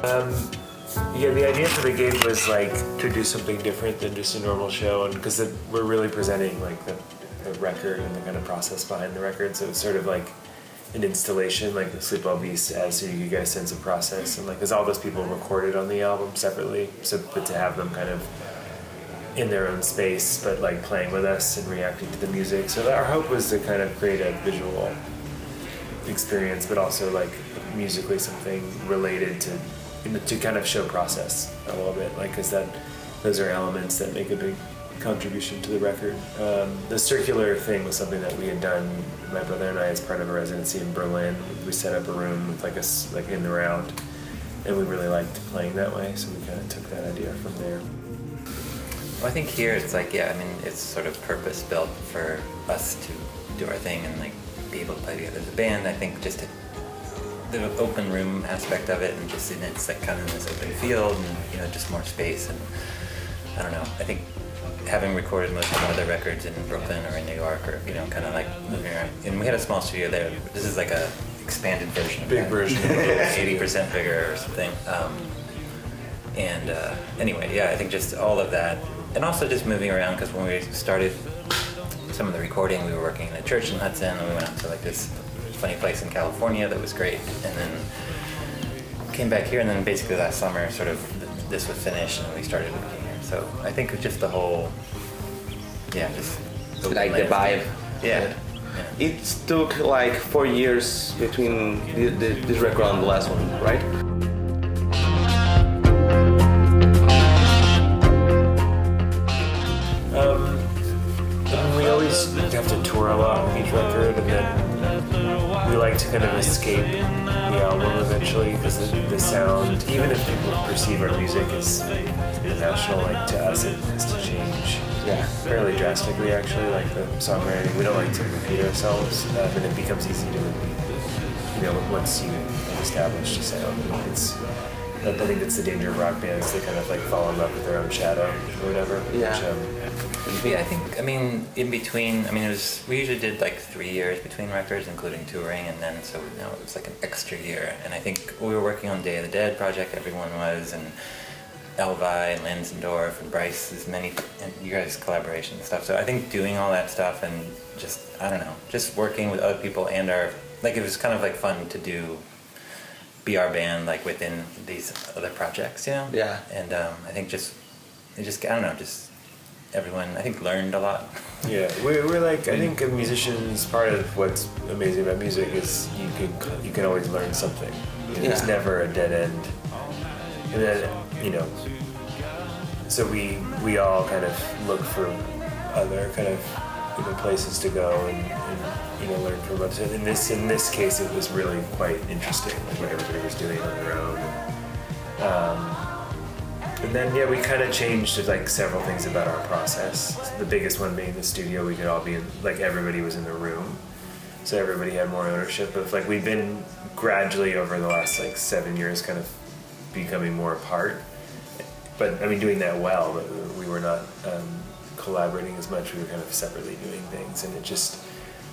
Yeah, the idea for the gig was like to do something different than just a normal show, and because we're really presenting like the record and the kind of process behind the record, so it's sort of like an installation, like the Sleep Well Beast, as so you get a sense of process, and like because all those people recorded on the album separately, but to have them kind of in their own space, but like playing with us and reacting to the music. So our hope was to kind of create a visual experience, but also like musically something related to kind of show process a little bit, like because those are elements that make a big contribution to the record. The circular thing was something that we had done, my brother and I, as part of a residency in Berlin. We set up a room with like in the round, and we really liked playing that way, so we kind of took that idea from there. Well, I think here it's like, yeah, I mean, it's sort of purpose built for us to do our thing and like be able to play together as a band. I think just the open room aspect of it, and just in it's like kind of in this open field, and just more space, and I don't know. I think having recorded most of my other records in Brooklyn or in New York, or kind of like moving around, and we had a small studio there. This is like a expanded version, big version, 80% bigger or something. Anyway, yeah, I think just all of that, and also just moving around, because when we started some of the recording, we were working in a church in Hudson, and we went out to like this funny place in California that was great, and then came back here, and then basically last summer sort of this was finished and we started working here. So I think just the whole, just like the vibe. Yeah. It took like 4 years between this record and the last one, right? We always have to tour a lot with each record, and then we like to kind of escape the album eventually, because the sound, even if people perceive our music as international, like to us it has to change fairly drastically actually, like the songwriting. We don't like to repeat ourselves, and it becomes easy to repeat, once you establish a sound. I think that's the danger of rock bands. They kind of like fall in love with their own shadow or whatever. Yeah. I think, in between, we usually did like 3 years between records, including touring, and then so now it was like an extra year. And I think we were working on Day of the Dead project, everyone was, and Elvi and Lansendorf and Bryce's and you guys' collaboration and stuff. So I think doing all that stuff and just working with other people and it was kind of like fun to be our band like within these other projects, Yeah. And I think everyone I think learned a lot. Yeah, we're like, I think a musician's part of what's amazing about music is you can always learn something. It's never a dead end. And then so we all kind of look for other kind of places to go and learn from others. In this case, it was really quite interesting, like what everybody was doing on their own. And then we kind of changed like several things about our process. The biggest one being the studio. We could all be everybody was in the room, so everybody had more ownership of we've been gradually over the last 7 years kind of becoming more apart. But doing that well, but we were not collaborating as much. We were kind of separately doing things, and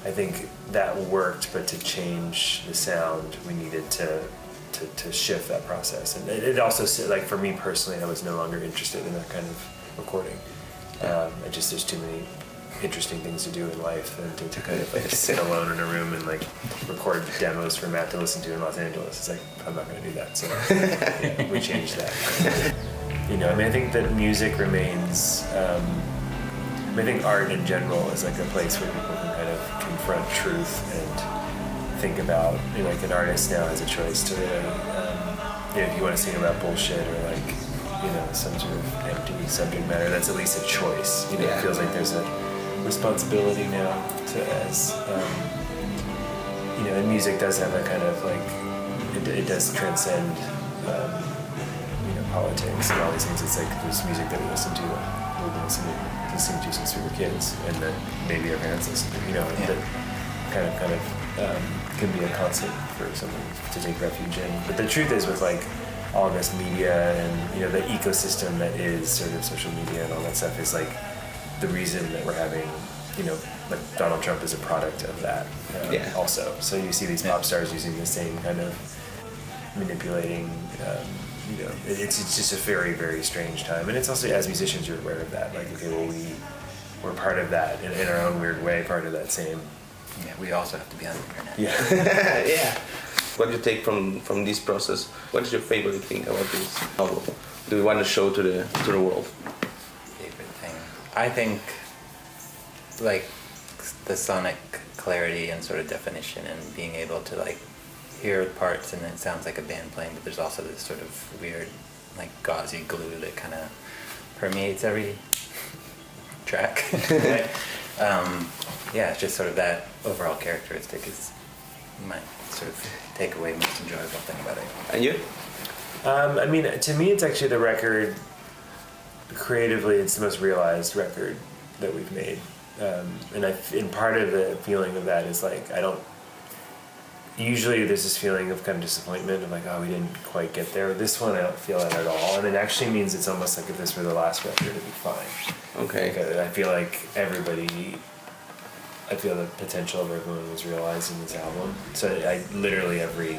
I think that worked, but to change the sound, we needed to shift that process. And it also, for me personally, I was no longer interested in that kind of recording. There's too many interesting things to do in life than to kind of sit alone in a room and record demos for Matt to listen to in Los Angeles. It's I'm not going to do that. So we changed that. I think that music remains. I think art in general is a place where people can kind of confront truth and think about, an artist now has a choice to really, if you want to sing about bullshit or some sort of empty subject matter, that's at least a choice. It feels like there's a responsibility now to and music does have a kind of it does transcend, politics and all these things. It's there's music that we listen to, we've been listening to since we were kids, and then maybe our parents listen to, that kind of can be a constant for someone to take refuge in. But the truth is, with all this media and the ecosystem that is sort of social media and all that stuff, is the reason that we're having Donald Trump is a product of that also. So you see these pop stars using the same kind of manipulating you know, it's just a very, very strange time. And it's also, as musicians, you're aware of that. Like, okay, well, we're part of that in our own weird way, part of that same. Yeah, we also have to be on the internet. Yeah. Yeah. What do you take from this process? What is your favorite thing about this album? Do you want to show to the world? Favorite thing? I think, like, the sonic clarity and sort of definition, and being able to like hear parts and it sounds like a band playing, but there's also this sort of weird, like, gauzy glue that kind of permeates every track. Right? Yeah, it's just sort of that overall characteristic is my sort of takeaway, most enjoyable thing about it. And you? I mean, to me, it's actually the record. Creatively, it's the most realized record that we've made, and part of the feeling of that is like I don't. Usually, there's this feeling of kind of disappointment of like, oh, we didn't quite get there. This one, I don't feel that at all, and it actually means it's almost like if this were the last record, it'd be fine. Okay. Like, I feel like I feel the potential of everyone was realized in this album. So I literally every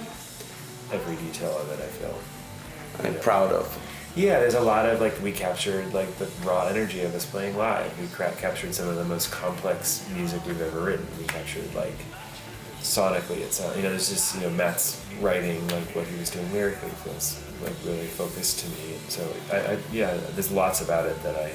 detail of it, I feel. I'm proud of. Yeah, there's a lot of like we captured like the raw energy of us playing live. We captured some of the most complex music we've ever written. We captured like sonically, it's there's just Matt's writing, like what he was doing lyrically feels like really focused to me. And so I there's lots about it that I